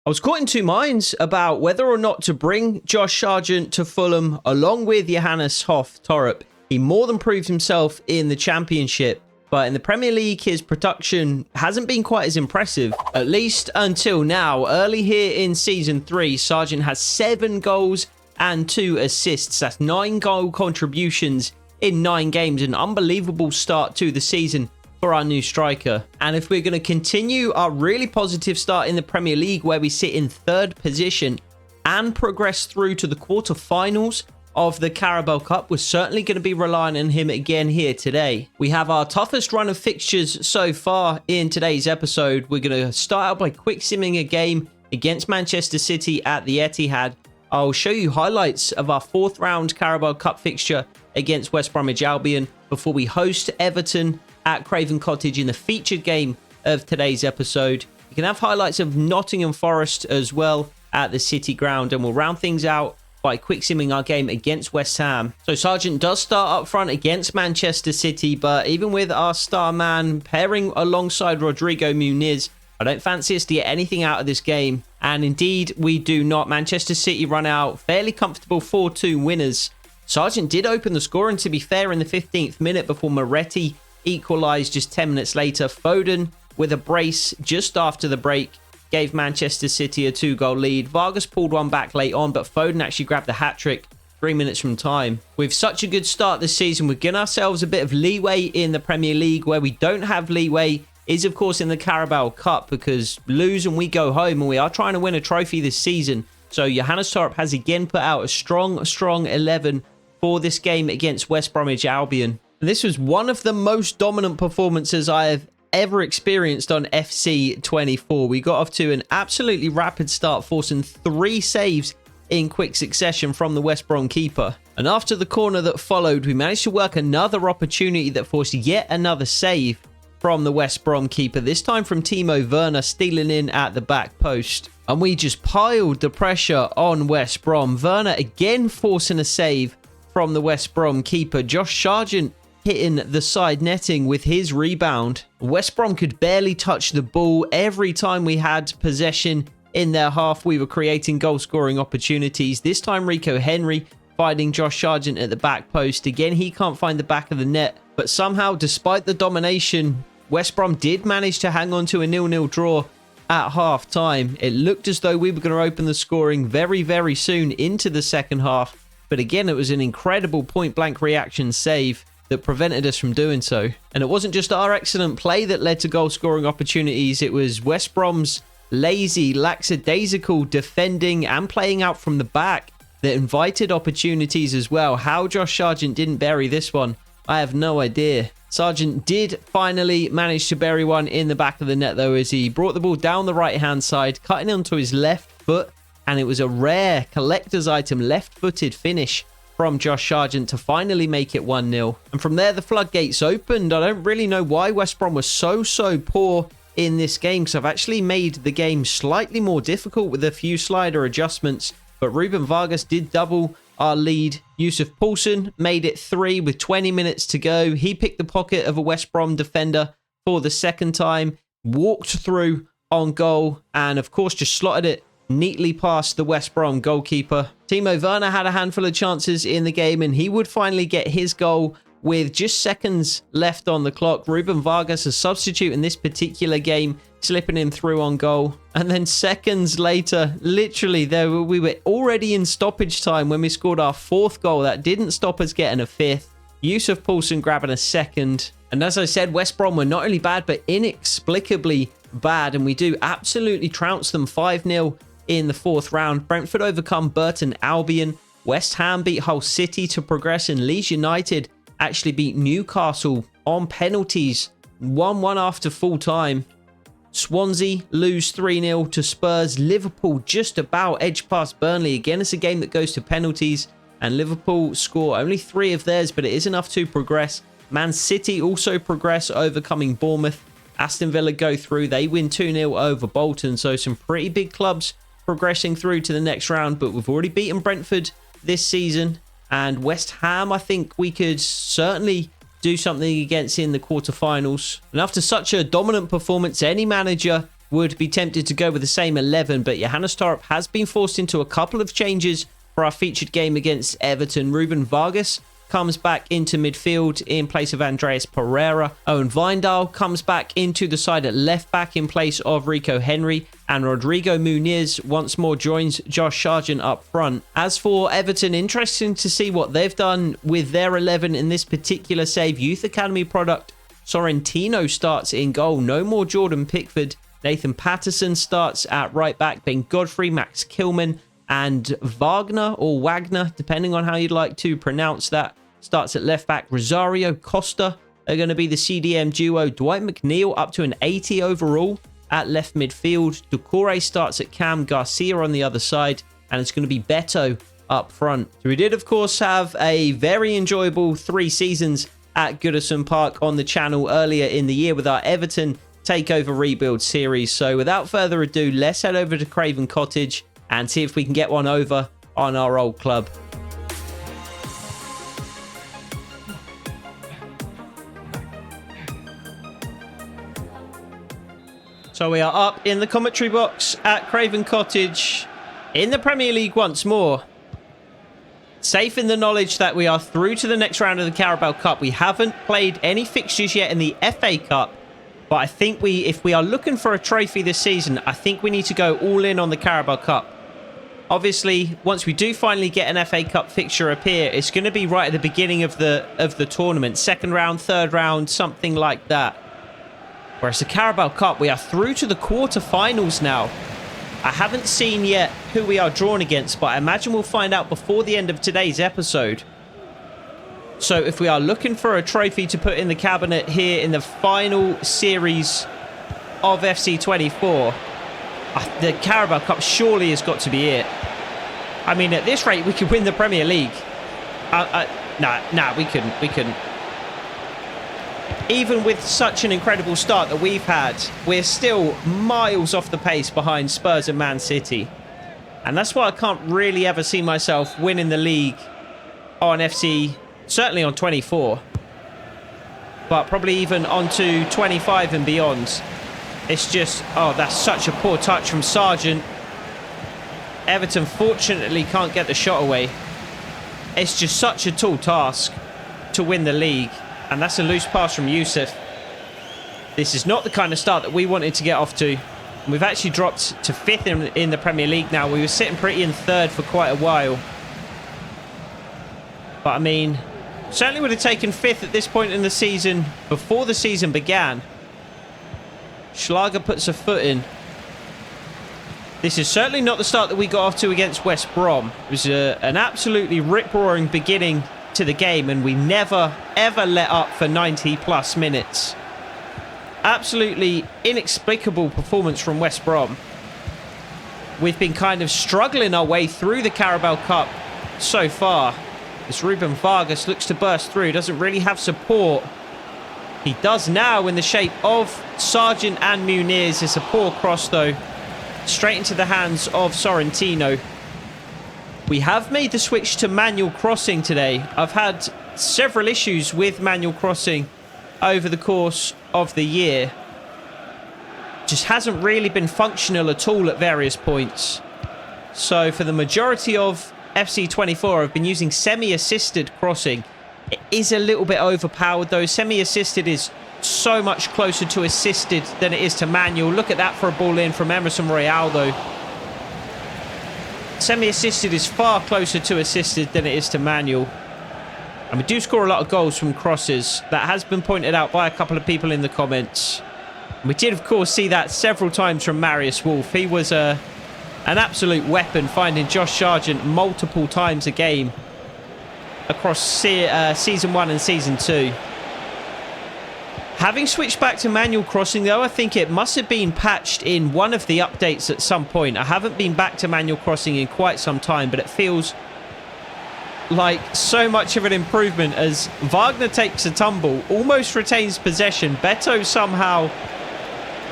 I was caught in two minds about whether or not to bring Josh Sargent to Fulham along with Johannes Thorup. He more than proved himself in the Championship, but in the Premier League, his production hasn't been quite as impressive, at least until now. Early here in Season 3, Sargent has 7 goals and 2 assists. That's 9 goal contributions in 9 games. An unbelievable start to the season for our new striker. And if we're going to continue our really positive start in the Premier League, where we sit in 3rd position and progress through to the quarter-finals of the Carabao Cup, we're certainly going to be relying on him again here today. We have our toughest run of fixtures so far in today's episode. We're going to start out by quick simming a game against Manchester City at the Etihad. I'll show you highlights of our 4th round Carabao Cup fixture against West Bromwich Albion before we host Everton at Craven Cottage in the featured game of today's episode. You can have highlights of Nottingham Forest as well at the City ground, and we'll round things out by quick simming our game against West Ham. So Sargent does start up front against Manchester City, but even with our star man pairing alongside Rodrigo Muniz, I don't fancy us to get anything out of this game. And indeed, we do not. Manchester City run out fairly comfortable 4-2 winners. Sargent did open the scoring, to be fair, in the 15th minute before Moretti equalised just 10 minutes later. Foden, with a brace just after the break, gave Manchester City a 2-goal lead. Vargas pulled one back late on, but Foden actually grabbed the hat-trick 3 minutes from time. With such a good start this season, we're giving ourselves a bit of leeway in the Premier League. Where we don't have leeway is, of course, in the Carabao Cup, because lose and we go home, and we are trying to win a trophy this season. So Johannes Thorup has again put out a strong 11 for this game against West Bromwich Albion. This was one of the most dominant performances I have ever experienced on FC 24. We got off to an absolutely rapid start, forcing 3 saves in quick succession from the West Brom keeper. And after the corner that followed, we managed to work another opportunity that forced yet another save from the West Brom keeper, this time from Timo Werner stealing in at the back post. And we just piled the pressure on West Brom. Werner again forcing a save from the West Brom keeper. Josh Sargent hitting the side netting with his rebound. West Brom could barely touch the ball. Every time we had possession in their half, we were creating goal-scoring opportunities. This time, Rico Henry finding Josh Sargent at the back post. Again, he can't find the back of the net. But somehow, despite the domination, West Brom did manage to hang on to a 0-0 draw at half-time. It looked as though we were going to open the scoring very, very soon into the second half. But again, it was an incredible point-blank reaction save that prevented us from doing so. And it wasn't just our excellent play that led to goal-scoring opportunities. It was West Brom's lazy, lackadaisical defending and playing out from the back that invited opportunities as well. How Josh Sargent didn't bury this one, I have no idea. Sargent did finally manage to bury one in the back of the net, though, as he brought the ball down the right-hand side, cutting onto his left foot, and it was a rare collector's item left-footed finish from Josh Sargent to finally make it 1-0. And from there, the floodgates opened. I don't really know why West Brom was so poor in this game, because I've actually made the game slightly more difficult with a few slider adjustments. But Ruben Vargas did double our lead. Yusuf Poulsen made it 3 with 20 minutes to go. He picked the pocket of a West Brom defender for the second time, walked through on goal, and of course just slotted it neatly past the West Brom goalkeeper. Timo Werner had a handful of chances in the game, and he would finally get his goal with just seconds left on the clock. Ruben Vargas, a substitute in this particular game, slipping him through on goal. And then seconds later, literally, we were already in stoppage time when we scored our 4th goal. That didn't stop us getting a 5th. Yusuf Poulsen grabbing a 2nd. And as I said, West Brom were not only bad, but inexplicably bad. And we do absolutely trounce them 5-0 in the 4th round. Brentford overcome Burton Albion. West Ham beat Hull City to progress, and Leeds United actually beat Newcastle on penalties, 1-1 after full time. Swansea lose 3-0 to Spurs. Liverpool just about edged past Burnley. Again, it's a game that goes to penalties, and Liverpool score only 3 of theirs, but it is enough to progress. Man City also progress, overcoming Bournemouth. Aston Villa go through. They win 2-0 over Bolton. So some pretty big clubs progressing through to the next round, but we've already beaten Brentford this season. And West Ham, I think we could certainly do something against in the quarterfinals. And after such a dominant performance, any manager would be tempted to go with the same 11, but Johannes Thorup has been forced into a couple of changes for our featured game against Everton. Ruben Vargas comes back into midfield in place of Andreas Pereira. Owen Vindal comes back into the side at left back in place of Rico Henry. And Rodrigo Muniz once more joins Josh Sargent up front. As for Everton, interesting to see what they've done with their 11 in this particular save. Youth Academy product Sorrentino starts in goal. No more Jordan Pickford. Nathan Patterson starts at right back. Ben Godfrey, Max Kilman, and Wagner, or Wagner, depending on how you'd like to pronounce that, starts at left back. Rosario Costa are going to be the CDM duo. Dwight McNeil up to an 80 overall at left midfield. Doucouré starts at cam. Garcia on the other side. And it's going to be Beto up front. So we did, of course, have a very enjoyable 3 seasons at Goodison Park on the channel earlier in the year with our Everton Takeover Rebuild series. So without further ado, let's head over to Craven Cottage and see if we can get one over on our old club. So we are up in the commentary box at Craven Cottage in the Premier League once more. Safe in the knowledge that we are through to the next round of the Carabao Cup. We haven't played any fixtures yet in the FA Cup, but I think if we are looking for a trophy this season, I think we need to go all in on the Carabao Cup. Obviously, once we do finally get an FA Cup fixture appear, it's going to be right at the beginning of the tournament. Second round, third round, something like that. Whereas the Carabao Cup, we are through to the quarterfinals now. I haven't seen yet who we are drawn against, but I imagine we'll find out before the end of today's episode. So if we are looking for a trophy to put in the cabinet here in the final series of FC24, the Carabao Cup surely has got to be it. I mean, at this rate, we could win the Premier League. Nah, we couldn't. Even with such an incredible start that we've had, we're still miles off the pace behind Spurs and Man City. And that's why I can't really ever see myself winning the league on FC, certainly on 24. But probably even onto 25 and beyond. It's just, oh, that's such a poor touch from Sargent. Everton fortunately can't get the shot away. It's just such a tall task to win the league. And that's a loose pass from Youssef. This is not the kind of start that we wanted to get off to. We've actually dropped to 5th in the Premier League now. We were sitting pretty in 3rd for quite a while. But I mean, certainly would have taken 5th at this point in the season before the season began. Schlager puts a foot in. This is certainly not the start that we got off to against West Brom. It was an absolutely rip-roaring beginning to the game, and we never ever let up for 90 plus minutes. Absolutely inexplicable performance from West Brom. We've been kind of struggling our way through the Carabao Cup so far. As Ruben Vargas looks to burst through, doesn't really have support. He does now in the shape of Sargent and Muniz. It's a poor cross though, straight into the hands of Sorrentino. We have made the switch to manual crossing today. I've had several issues with manual crossing over the course of the year. Just hasn't really been functional at all at various points. So for the majority of FC24, I've been using semi-assisted crossing. It is a little bit overpowered though. Semi-assisted is so much closer to assisted than it is to manual. Look at that for a ball in from Emerson Royal though. Semi-assisted is far closer to assisted than it is to manual. And we do score a lot of goals from crosses. That has been pointed out by a couple of people in the comments. We did, of course, see that several times from Marius Wolf. He was an absolute weapon, finding Josh Sargent multiple times a game across Season 1 and Season 2. Having switched back to manual crossing, though, I think it must have been patched in one of the updates at some point. I haven't been back to manual crossing in quite some time, but it feels like so much of an improvement as Wagner takes a tumble, almost retains possession. Beto somehow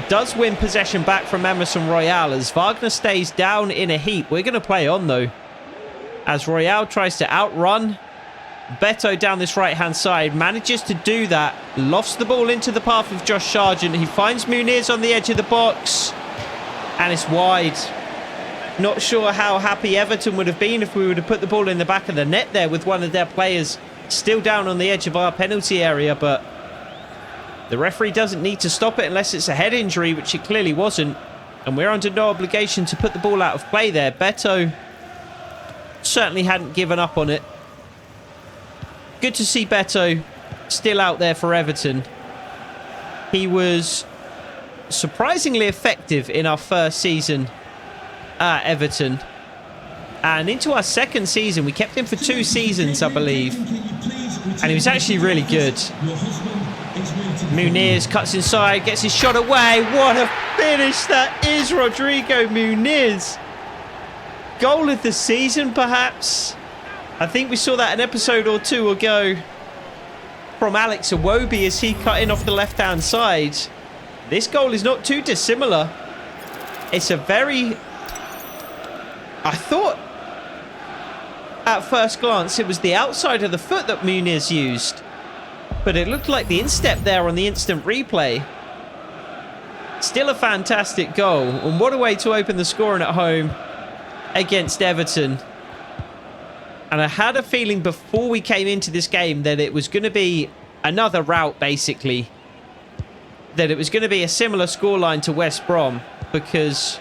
does win possession back from Emerson Royal as Wagner stays down in a heap. We're going to play on, though, as Royal tries to outrun Beto down this right-hand side, manages to do that, lofts the ball into the path of Josh Sargent. He finds Muniz on the edge of the box. And it's wide. Not sure how happy Everton would have been if we would have put the ball in the back of the net there with one of their players still down on the edge of our penalty area, but the referee doesn't need to stop it unless it's a head injury, which it clearly wasn't. And we're under no obligation to put the ball out of play there. Beto certainly hadn't given up on it. Good to see Beto still out there for Everton. He was surprisingly effective in our first season at Everton. And into our second season, we kept him for 2 seasons, I believe. And he was actually really good. Muniz cuts inside, gets his shot away. What a finish that is, Rodrigo Muniz. Goal of the season, perhaps. I think we saw that an episode or 2 ago from Alex Iwobi as he cut in off the left-hand side. This goal is not too dissimilar. It's a very... I thought at first glance it was the outside of the foot that Muniz used, but it looked like the instep there on the instant replay. Still a fantastic goal, and what a way to open the scoring at home against Everton. And I had a feeling before we came into this game that it was going to be another rout, basically. That it was going to be a similar scoreline to West Brom, because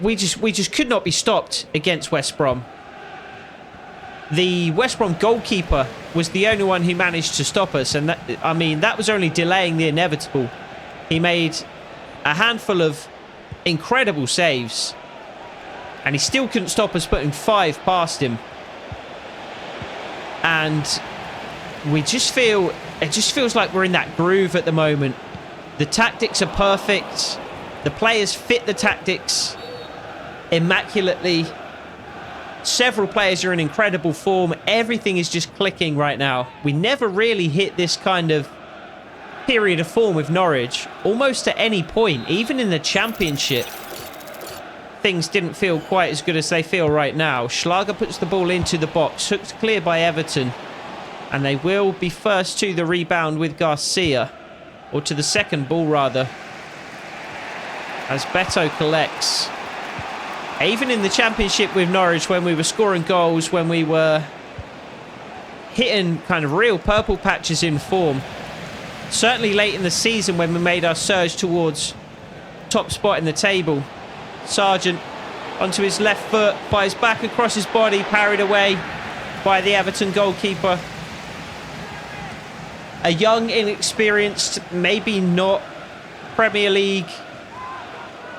we just could not be stopped against West Brom. The West Brom goalkeeper was the only one who managed to stop us, and that, I mean, that was only delaying the inevitable. He made a handful of incredible saves, and he still couldn't stop us putting 5 past him. And we just feel, it just feels like we're in that groove at the moment. The tactics are perfect. The players fit the tactics immaculately. Several players are in incredible form. Everything is just clicking right now. We never really hit this kind of period of form with Norwich. Almost at any point, even in the Championship, things didn't feel quite as good as they feel right now. Schlager puts the ball into the box, hooked clear by Everton, and they will be first to the rebound with Garcia, or to the second ball rather, as Beto collects. Even in the Championship with Norwich, when we were scoring goals, when we were hitting kind of real purple patches in form, certainly late in the season when we made our surge towards top spot in the table, Sargent onto his left foot, fires back across his body, parried away by the Everton goalkeeper. A young, inexperienced, maybe not Premier League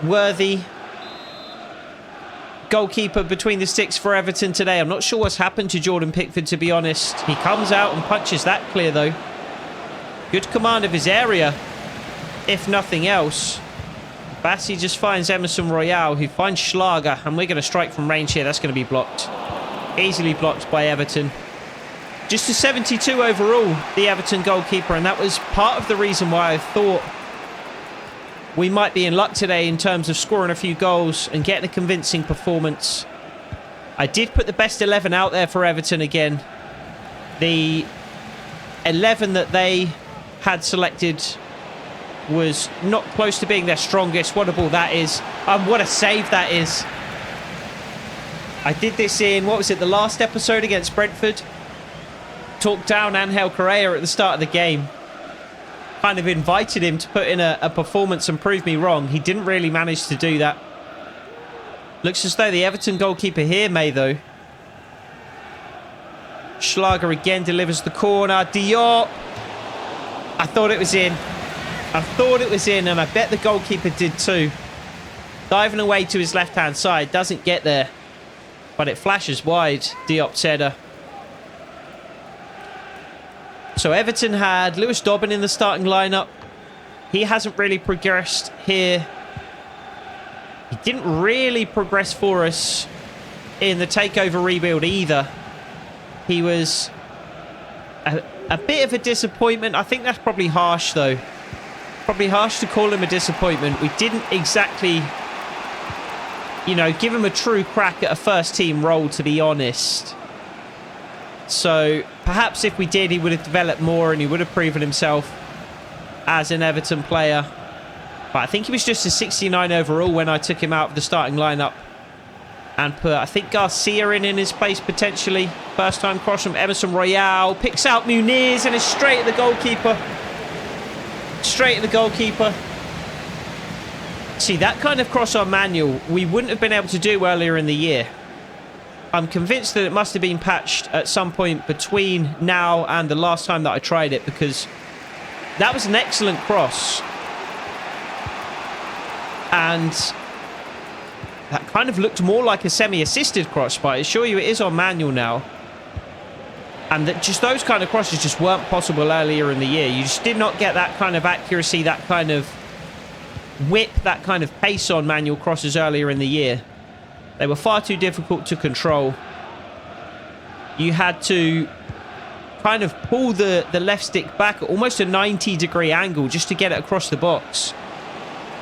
worthy goalkeeper between the sticks for Everton today. I'm not sure what's happened to Jordan Pickford, to be honest. He comes out and punches that clear, though. Good command of his area, if nothing else. Bassi just finds Emerson Royale, who finds Schlager, and we're going to strike from range here. That's going to be blocked. Easily blocked by Everton. Just a 72 overall, the Everton goalkeeper, and that was part of the reason why I thought we might be in luck today in terms of scoring a few goals and getting a convincing performance. I did put the best 11 out there for Everton again. The 11 that they had selected was not close to being their strongest. What a ball that is. What a save that is. I did this in, what was it, the last episode against Brentford? Talked down Angel Correa at the start of the game. Kind of invited him to put in a performance and prove me wrong. He didn't really manage to do that. Looks as though the Everton goalkeeper here may, though. Schlager again delivers the corner. Diop. I thought it was in. I thought it was in, and I bet the goalkeeper did too. Diving away to his left-hand side. Doesn't get there. But it flashes wide. Diop's header. So Everton had Lewis Dobbin in the starting lineup. He hasn't really progressed here. He didn't really progress for us in the takeover rebuild either. He was a bit of a disappointment. I think that's probably harsh, though. Probably harsh to call him a disappointment. We didn't exactly, you know, give him a true crack at a first-team role, to be honest. So perhaps if we did, he would have developed more and he would have proven himself as an Everton player. But I think he was just a 69 overall when I took him out of the starting lineup and put, I think, Garcia in his place potentially. First time cross from Emerson Royale. Picks out Muniz and is straight at the goalkeeper. Straight at the goalkeeper. See, that kind of cross on manual, we wouldn't have been able to do earlier in the year. I'm convinced that it must have been patched at some point between now and the last time that I tried it, because that was an excellent cross. And that kind of looked more like a semi-assisted cross, but I assure you it is on manual now. And that just those kind of crosses just weren't possible earlier in the year. You just did not get that kind of accuracy, that kind of whip, that kind of pace on manual crosses earlier in the year. They were far too difficult to control. You had to kind of pull the left stick back at almost a 90-degree angle just to get it across the box,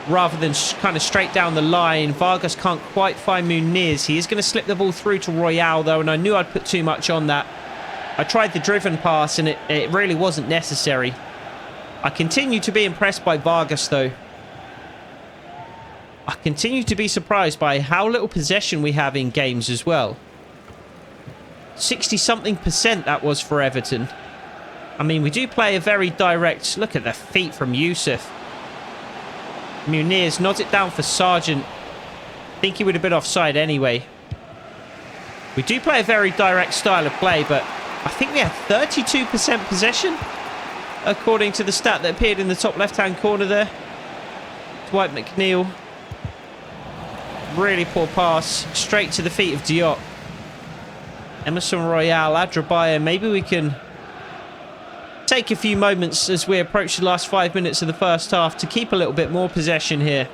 rather than kind of straight down the line. Vargas can't quite find Muniz. He is going to slip the ball through to Royale, though, and I knew I'd put too much on that. I tried the driven pass, and it really wasn't necessary. I continue to be impressed by Vargas, though. I continue to be surprised by how little possession we have in games as well. 60-something% that was for Everton. I mean, we do play a very direct... Look at the feet from Yusuf. Muniz nods it down for Sargent. I think he would have been offside anyway. We do play a very direct style of play, but I think we had 32% possession, according to the stat that appeared in the top left-hand corner there. Dwight McNeil. Really poor pass. Straight to the feet of Diop. Emerson Royale, Adrabaya. Maybe we can take a few moments as we approach the last 5 minutes of the first half to keep a little bit more possession here.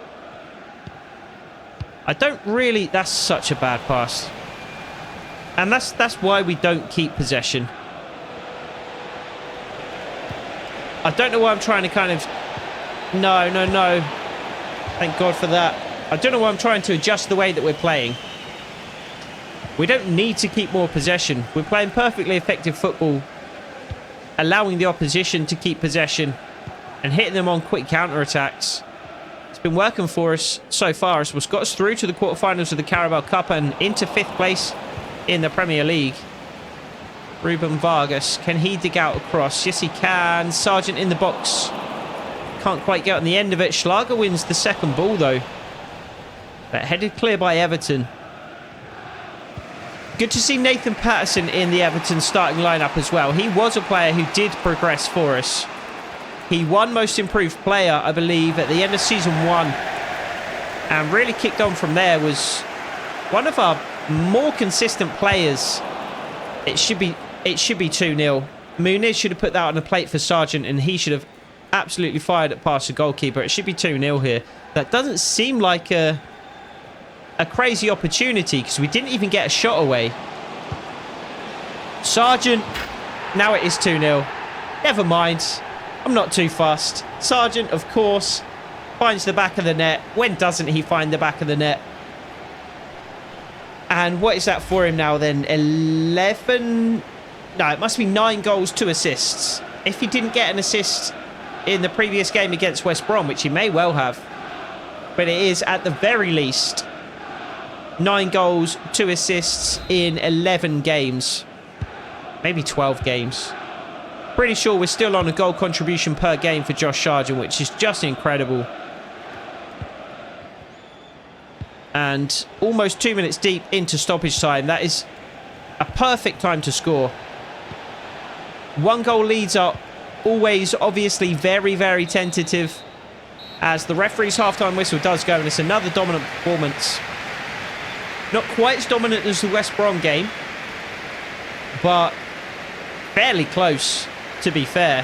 I don't really... That's such a bad pass. And that's why we don't keep possession. I don't know why I'm trying to kind of... No. Thank God for that. I don't know why I'm trying to adjust the way that we're playing. We don't need to keep more possession. We're playing perfectly effective football, allowing the opposition to keep possession and hitting them on quick counter-attacks. It's been working for us so far. It's what's got us through to the quarterfinals of the Carabao Cup and into 5th place in the Premier League. Ruben Vargas, can he dig out a cross? Yes, he can. Sargent in the box. Can't quite get on the end of it. Schlager wins the second ball, though. But headed clear by Everton. Good to see Nathan Patterson in the Everton starting lineup as well. He was a player who did progress for us. He won Most Improved Player, I believe, at the end of Season 1. And really kicked on from there. Was one of our more consistent players. It should be 2-0. Muniz should have put that on a plate for Sargent, and he should have absolutely fired it past the goalkeeper. It should be 2-0 here. That doesn't seem like a crazy opportunity, because we didn't even get a shot away. Sargent. Now it is 2-0. Never mind. I'm not too fussed. Sargent, of course, finds the back of the net. When doesn't he find the back of the net? And what is that for him now then? 11? No, it must be 9 goals, 2 assists. If he didn't get an assist in the previous game against West Brom, which he may well have, but it is at the very least 9 goals, 2 assists in 11 games. Maybe 12 games. Pretty sure we're still on a goal contribution per game for Josh Sargent, which is just incredible. And almost 2 minutes deep into stoppage time. That is a perfect time to score. 1 goal leads are always obviously very, very tentative, as the referee's halftime whistle does go, and it's another dominant performance. Not quite as dominant as the West Brom game, but fairly close, to be fair.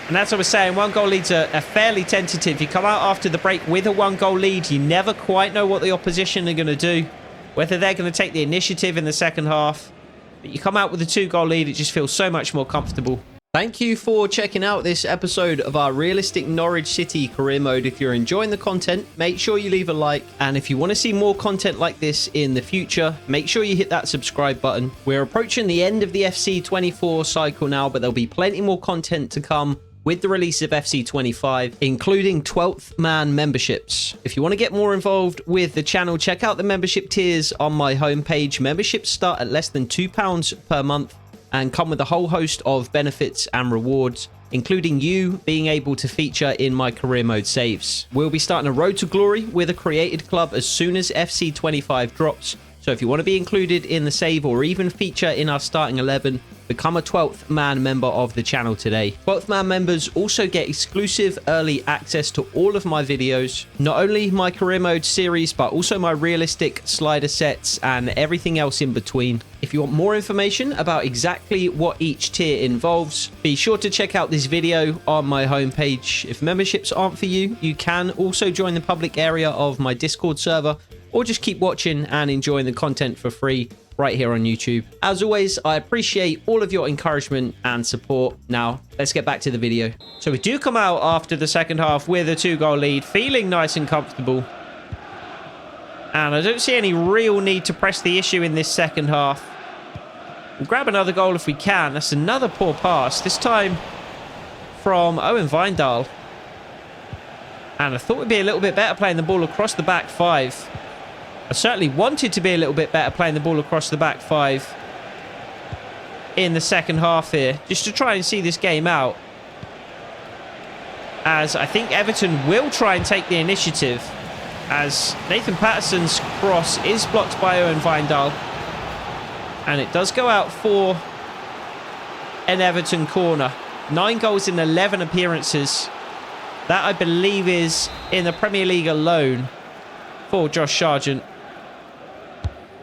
And as I was saying, 1 goal leads are fairly tentative. You come out after the break with a 1 goal lead, you never quite know what the opposition are going to do, whether they're going to take the initiative in the second half. But you come out with a 2 goal lead, it just feels so much more comfortable. Thank you for checking out this episode of our realistic Norwich City career mode. If you're enjoying the content, make sure you leave a like. And if you want to see more content like this in the future, make sure you hit that subscribe button. We're approaching the end of the FC24 cycle now, but there'll be plenty more content to come with the release of FC25, including 12th man memberships. If you want to get more involved with the channel, check out the membership tiers on my homepage. Memberships start at less than £2 per month and come with a whole host of benefits and rewards, including you being able to feature in my career mode saves. We'll be starting a road to glory with a created club as soon as FC25 drops. So if you want to be included in the save or even feature in our starting 11, become a 12th man member of the channel today. 12th man members also get exclusive early access to all of my videos, not only my career mode series, but also my realistic slider sets and everything else in between. If you want more information about exactly what each tier involves, be sure to check out this video on my homepage. If memberships aren't for you, you can also join the public area of my Discord server, or just keep watching and enjoying the content for free right here on YouTube. As always, I appreciate all of your encouragement and support. Now, let's get back to the video. So we do come out after the second half with a 2-goal lead, feeling nice and comfortable. And I don't see any real need to press the issue in this second half. We'll grab another goal if we can. That's another poor pass, this time from Owen Wijndal. And I thought we'd be a little bit better playing the ball across the back five. I certainly wanted to be a little bit better playing the ball across the back five in the second half here, just to try and see this game out, as I think Everton will try and take the initiative, as Nathan Patterson's cross is blocked by Owen Wijndal, and it does go out for an Everton corner. 9 goals in 11 appearances. That, I believe, is in the Premier League alone for Josh Sargent.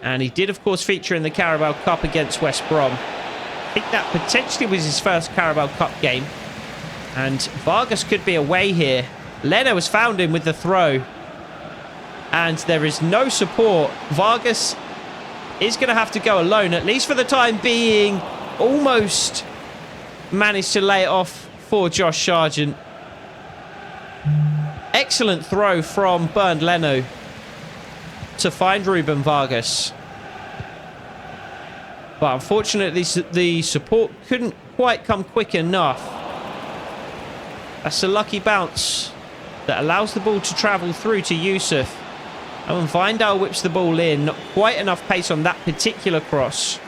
And he did, of course, feature in the Carabao Cup against West Brom. I think that potentially was his first Carabao Cup game. And Vargas could be away here. Leno has found him with the throw. And there is no support. Vargas is going to have to go alone, at least for the time being. Almost managed to lay it off for Josh Sargent. Excellent throw from Bernd Leno to find Ruben Vargas. But unfortunately, the support couldn't quite come quick enough. That's a lucky bounce that allows the ball to travel through to Yusuf. And Wijndal whips the ball in. Not quite enough pace on that particular cross.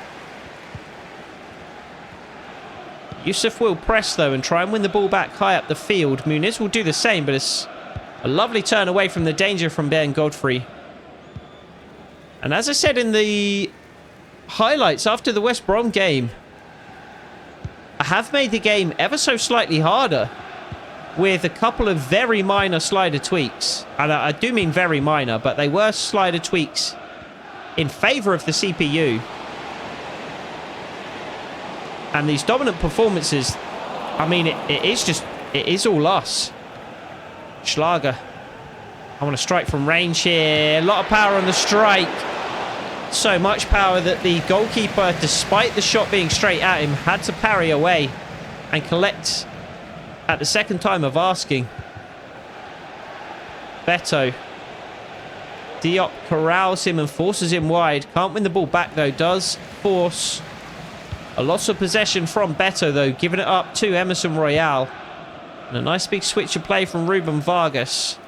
Yusuf will press, though, and try and win the ball back high up the field. Muniz will do the same, but it's a lovely turn away from the danger from Ben Godfrey. And as I said in the highlights after the West Brom game, I have made the game ever so slightly harder with a couple of very minor slider tweaks. And I do mean very minor, but they were slider tweaks in favour of the CPU. And these dominant performances, I mean, it is all us. Schlager. I want to strike from range here. A lot of power on the strike. So much power that the goalkeeper, despite the shot being straight at him, had to parry away and collect at the second time of asking. Beto. Diop corrals him and forces him wide. Can't win the ball back, though. Does force a loss of possession from Beto, though, giving it up to Emerson Royale. And a nice big switch of play from Ruben Vargas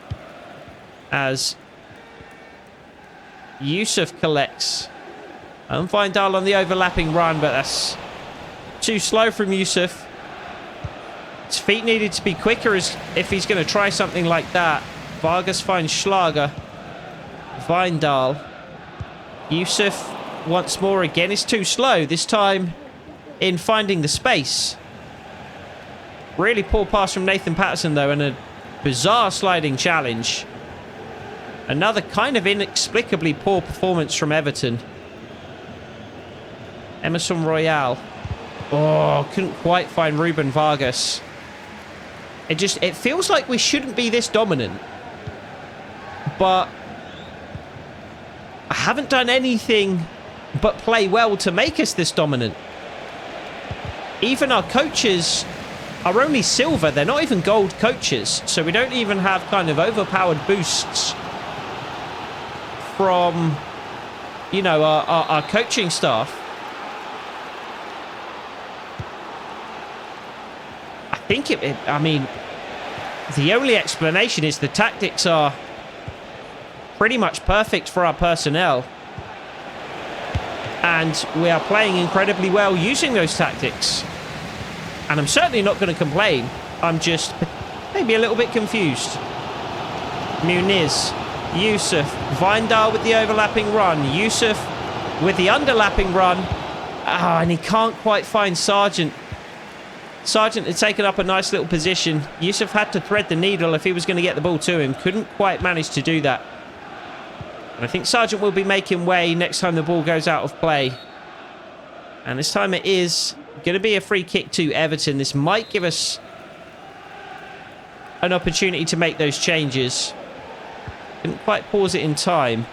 as Yusuf collects. And Wijndal on the overlapping run, but that's too slow from Yusuf. His feet needed to be quicker if he's going to try something like that. Vargas finds Schlager. Wijndal. Yusuf once more again is too slow, this time in finding the space. Really poor pass from Nathan Patterson, though, and a bizarre sliding challenge. Another kind of inexplicably poor performance from Everton. Emerson Royale. Oh, couldn't quite find Ruben Vargas. It feels like we shouldn't be this dominant. But I haven't done anything but play well to make us this dominant. Even our coaches are only silver. They're not even gold coaches. So we don't even have kind of overpowered boosts from, you know, our coaching staff. I think I mean, the only explanation is the tactics are pretty much perfect for our personnel. And we are playing incredibly well using those tactics. And I'm certainly not going to complain. I'm just maybe a little bit confused. Muniz, Yusuf, Vindal with the overlapping run. Yusuf with the underlapping run. And he can't quite find Sargent. Sargent had taken up a nice little position. Yusuf had to thread the needle if he was going to get the ball to him. Couldn't quite manage to do that. And I think Sargent will be making way next time the ball goes out of play. And this time it is going to be a free kick to Everton. This might give us an opportunity to make those changes. Couldn't quite pause it in time.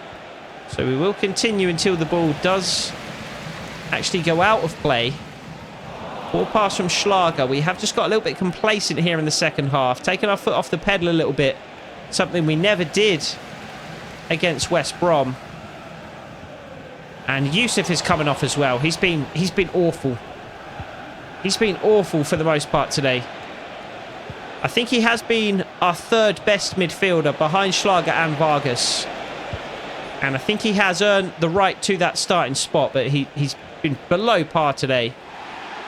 So we will continue until the ball does actually go out of play. Ball pass from Schlager. We have just got a little bit complacent here in the second half. Taking our foot off the pedal a little bit. Something we never did against West Brom. And Yusuf is coming off as well. He's been awful. He's been awful for the most part today. I think he has been our third best midfielder behind Schlager and Vargas. And I think he has earned the right to that starting spot, but he's been below par today.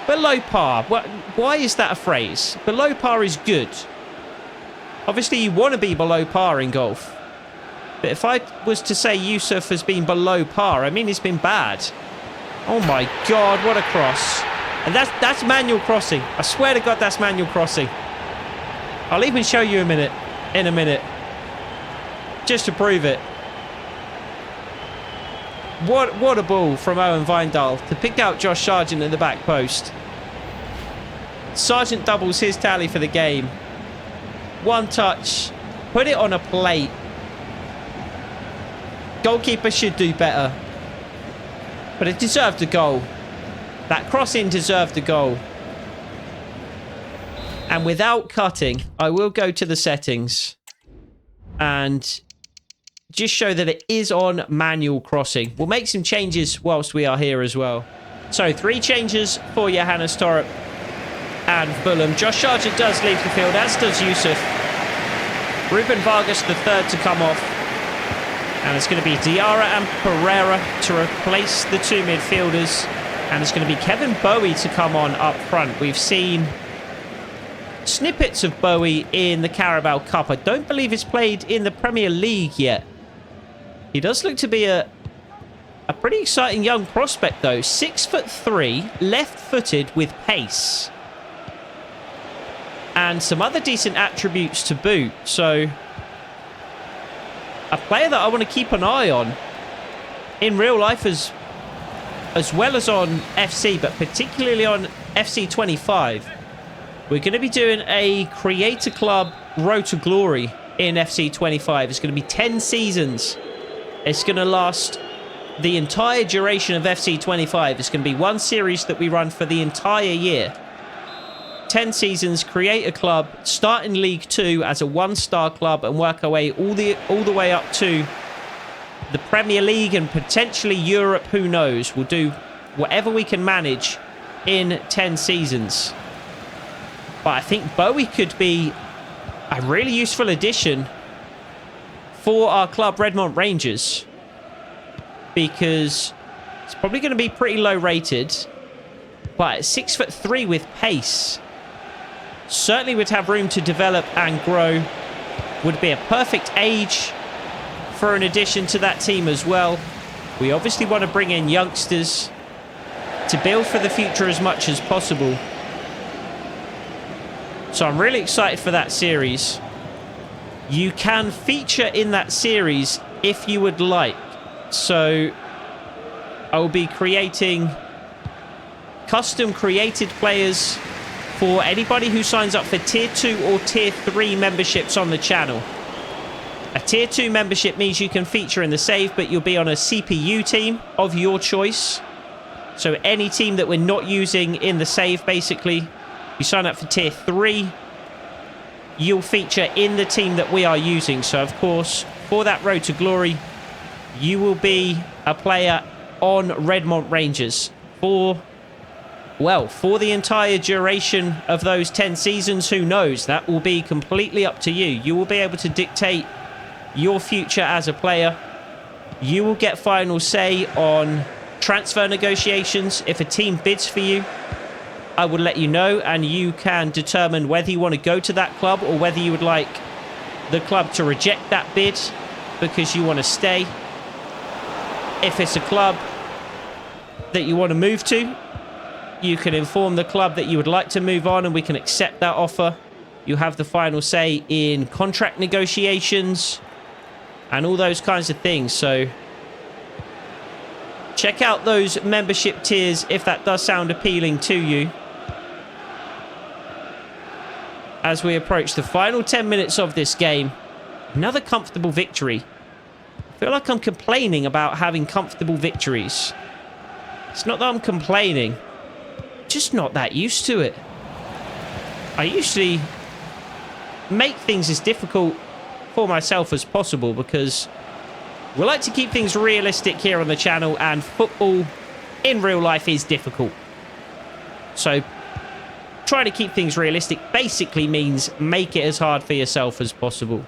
Below par. Why is that a phrase? Below par is good. Obviously, you want to be below par in golf. But if I was to say Yusuf has been below par, I mean he's been bad. Oh my God, what a cross. And that's manual crossing. I swear to God, that's manual crossing. I'll even show you in a minute. Just to prove it. What a ball from Owen Vindal to pick out Josh Sargent in the back post. Sargent doubles his tally for the game. One touch. Put it on a plate. Goalkeeper should do better. But it deserved a goal. That cross-in deserved a goal. And without cutting, I will go to the settings and just show that it is on manual crossing. We'll make some changes whilst we are here as well. So 3 changes for Johannes Thorup and Fulham. Josh Sargent does leave the field, as does Yusuf. Ruben Vargas the third to come off. And it's going to be Diarra and Pereira to replace the 2 midfielders. And it's going to be Kevin Bowie to come on up front. We've seen snippets of Bowie in the Carabao Cup. I don't believe he's played in the Premier League yet. He does look to be a pretty exciting young prospect, though. 6'3", left-footed with pace. And some other decent attributes to boot. So, a player that I want to keep an eye on in real life as well as on FC, but particularly on FC 25. We're going to be doing a Creator Club Road to Glory in FC 25. It's going to be 10 seasons. It's going to last the entire duration of FC 25. It's going to be one series that we run for the entire year. 10 seasons, create a club, start in League 2 as a 1-star club and work our way all the way up to the Premier League and potentially Europe, who knows. We'll do whatever we can manage in 10 seasons. But I think Bowie could be a really useful addition for our club, Redmond Rangers, because it's probably going to be pretty low rated, but 6'3" with pace certainly would have room to develop and grow. Would be a perfect age for an addition to that team as well. We obviously want to bring in youngsters to build for the future as much as possible. So I'm really excited for that series. You can feature in that series if you would like. So I will be creating custom created players for anybody who signs up for Tier 2 or Tier 3 memberships on the channel. A Tier 2 membership means you can feature in the save, but you'll be on a CPU team of your choice. So any team that we're not using in the save, basically. You sign up for Tier 3, you'll feature in the team that we are using. So, of course, for that Road to Glory, you will be a player on Redmond Rangers for well, for the entire duration of those 10 seasons, who knows? That will be completely up to you. You will be able to dictate your future as a player. You will get final say on transfer negotiations. If a team bids for you, I will let you know, and you can determine whether you want to go to that club or whether you would like the club to reject that bid because you want to stay. If it's a club that you want to move to, you can inform the club that you would like to move on and we can accept that offer. You have the final say in contract negotiations and all those kinds of things. So check out those membership tiers if that does sound appealing to you. As we approach the final 10 minutes of this game, another comfortable victory. I feel like I'm complaining about having comfortable victories. It's not that I'm complaining, just not that used to it. I usually make things as difficult for myself as possible because we like to keep things realistic here on the channel, and football in real life is difficult. So trying to keep things realistic basically means make it as hard for yourself as possible.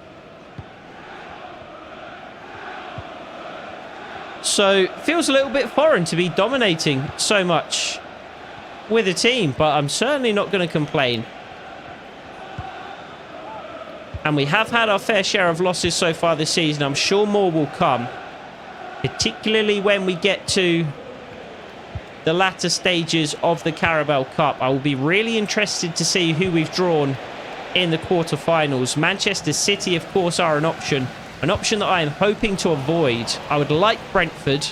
So it feels a little bit foreign to be dominating so much with a team, but I'm certainly not going to complain. And we have had our fair share of losses so far this season. I'm sure more will come, particularly when we get to the latter stages of the Carabao Cup. I will be really interested to see who we've drawn in the quarterfinals. Manchester City, of course, are an option that I am hoping to avoid. I would like Brentford,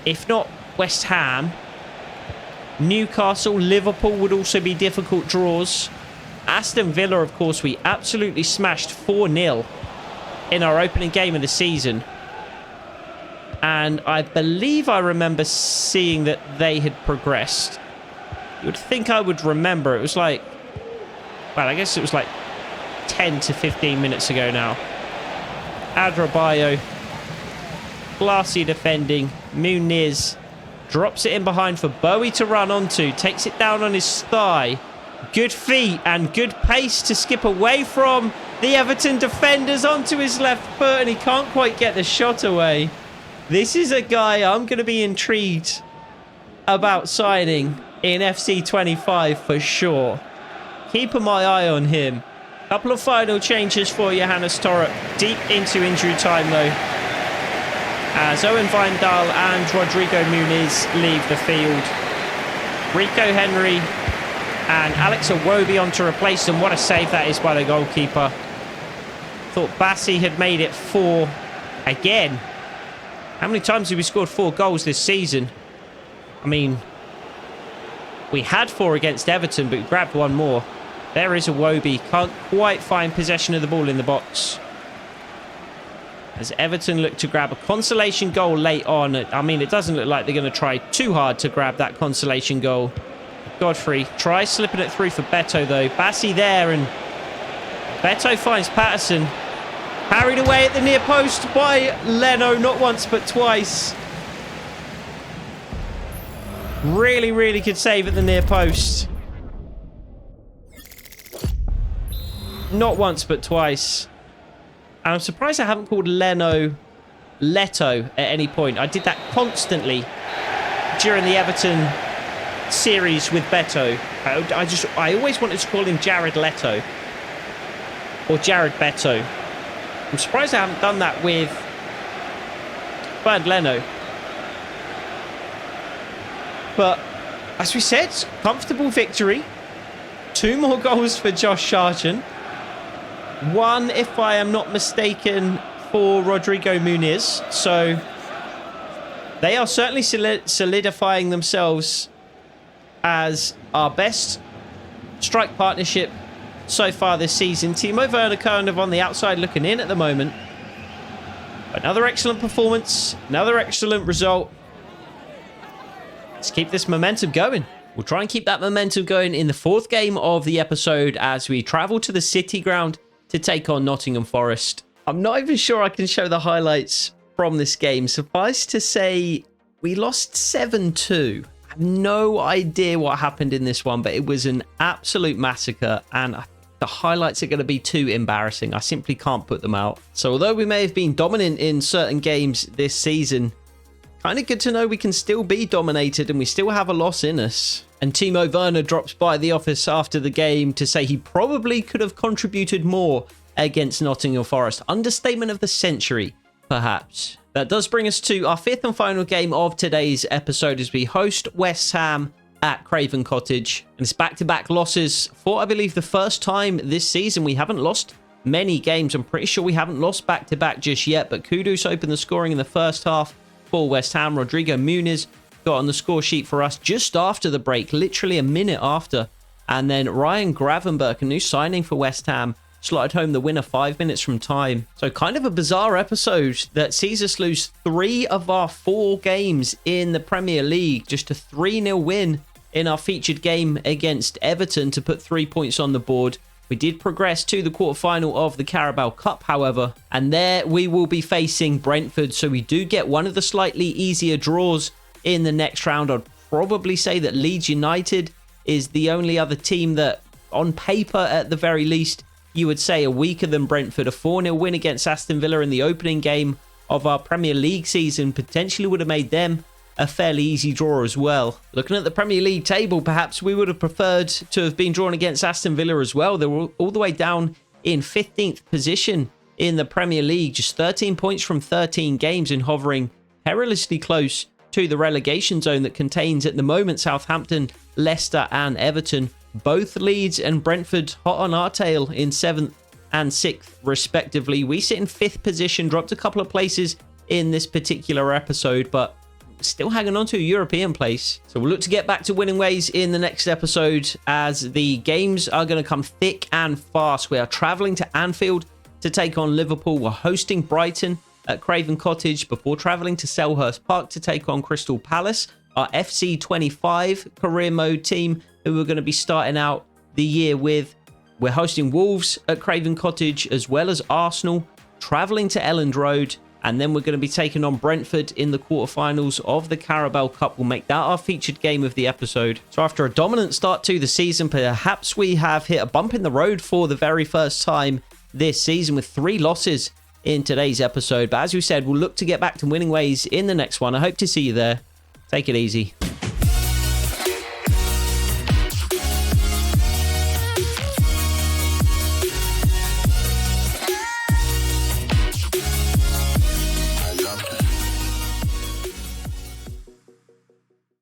if not West Ham. Newcastle, Liverpool would also be difficult draws. Aston Villa, of course, we absolutely smashed 4-0 in our opening game of the season. And I believe I remember seeing that they had progressed. You would think I would remember. It was like, well, I guess it was like 10 to 15 minutes ago now. Adrabayo, classy defending. Muniz drops it in behind for Bowie to run onto. Takes it down on his thigh. Good feet and good pace to skip away from the Everton defenders onto his left foot, and he can't quite get the shot away. This is a guy I'm going to be intrigued about signing in FC 25 for sure. Keeping my eye on him. Couple of final changes for Johannes Thorup. Deep into injury time though, as Owen Wijndal and Rodrigo Muniz leave the field. Rico Henry and Alex Iwobi on to replace them. What a save that is by the goalkeeper. Thought Bassi had made it 4 again. How many times have we scored 4 goals this season? I mean, we had 4 against Everton, but we grabbed 1 more. There is Iwobi. Can't quite find possession of the ball in the box. As Everton look to grab a consolation goal late on. I mean, it doesn't look like they're going to try too hard to grab that consolation goal. Godfrey tries slipping it through for Beto, though. Bassi there, and Beto finds Patterson. Carried away at the near post by Leno, not once but twice. Really, really good save at the near post. Not once but twice. And I'm surprised I haven't called Leno Leto at any point. I did that constantly during the Everton series with Beto. I always wanted to call him Jared Leto or Jared Beto. I'm surprised I haven't done that with Bernd Leno. But as we said, comfortable victory. 2 more goals for Josh Sargent. 1, if I am not mistaken, for Rodrigo Muniz. So they are certainly solidifying themselves as our best strike partnership so far this season. Timo Werner kind of on the outside looking in at the moment. Another excellent performance, another excellent result. Let's keep this momentum going. We'll try and keep that momentum going in the 4th game of the episode as we travel to the City ground to take on Nottingham Forest. I'm not even sure I can show the highlights from this game. Suffice to say, we lost 7-2. have no idea what happened in this one, but it was an absolute massacre, and the highlights are going to be too embarrassing. I simply can't put them out. So although we may have been dominant in certain games this season, kind of good to know we can still be dominated and we still have a loss in us. And Timo Werner drops by the office after the game to say he probably could have contributed more against Nottingham Forest. Understatement of the century, perhaps. That does bring us to our fifth and final game of today's episode as we host West Ham at Craven Cottage. And it's back-to-back losses for, I believe, the first time this season. We haven't lost many games. I'm pretty sure we haven't lost back-to-back just yet, but Kudus opened the scoring in the first half for West Ham. Rodrigo Muniz got on the score sheet for us just after the break, literally a minute after. And then Ryan Gravenberch, a new signing for West Ham, slotted home the winner 5 minutes from time. So kind of a bizarre episode that sees us lose 3 of our 4 games in the Premier League. Just a 3-0 win in our featured game against Everton to put 3 points on the board. We did progress to the quarterfinal of the Carabao Cup, however, and there we will be facing Brentford. So we do get one of the slightly easier draws in the next round. I'd probably say that Leeds United is the only other team that, on paper at the very least, you would say are weaker than Brentford. A 4-0 win against Aston Villa in the opening game of our Premier League season potentially would have made them a fairly easy draw as well. Looking at the Premier League table, perhaps we would have preferred to have been drawn against Aston Villa as well. They were all the way down in 15th position in the Premier League, just 13 points from 13 games and hovering perilously close to the relegation zone that contains at the moment Southampton, Leicester and Everton. Both Leeds and Brentford hot on our tail in 7th and 6th respectively. We sit in 5th position, dropped a couple of places in this particular episode, but still hanging on to a European place. So we'll look to get back to winning ways in the next episode as the games are going to come thick and fast. We are travelling to Anfield to take on Liverpool. We're hosting Brighton at Craven Cottage before travelling to Selhurst Park to take on Crystal Palace, our FC25 career mode team who we're going to be starting out the year with. We're hosting Wolves at Craven Cottage as well as Arsenal, travelling to Elland Road, and then we're going to be taking on Brentford in the quarterfinals of the Carabao Cup. We'll make that our featured game of the episode. So after a dominant start to the season, perhaps we have hit a bump in the road for the very first time this season with 3 losses in today's episode. But as we said, we'll look to get back to winning ways in the next one. I hope to see you there. Take it easy.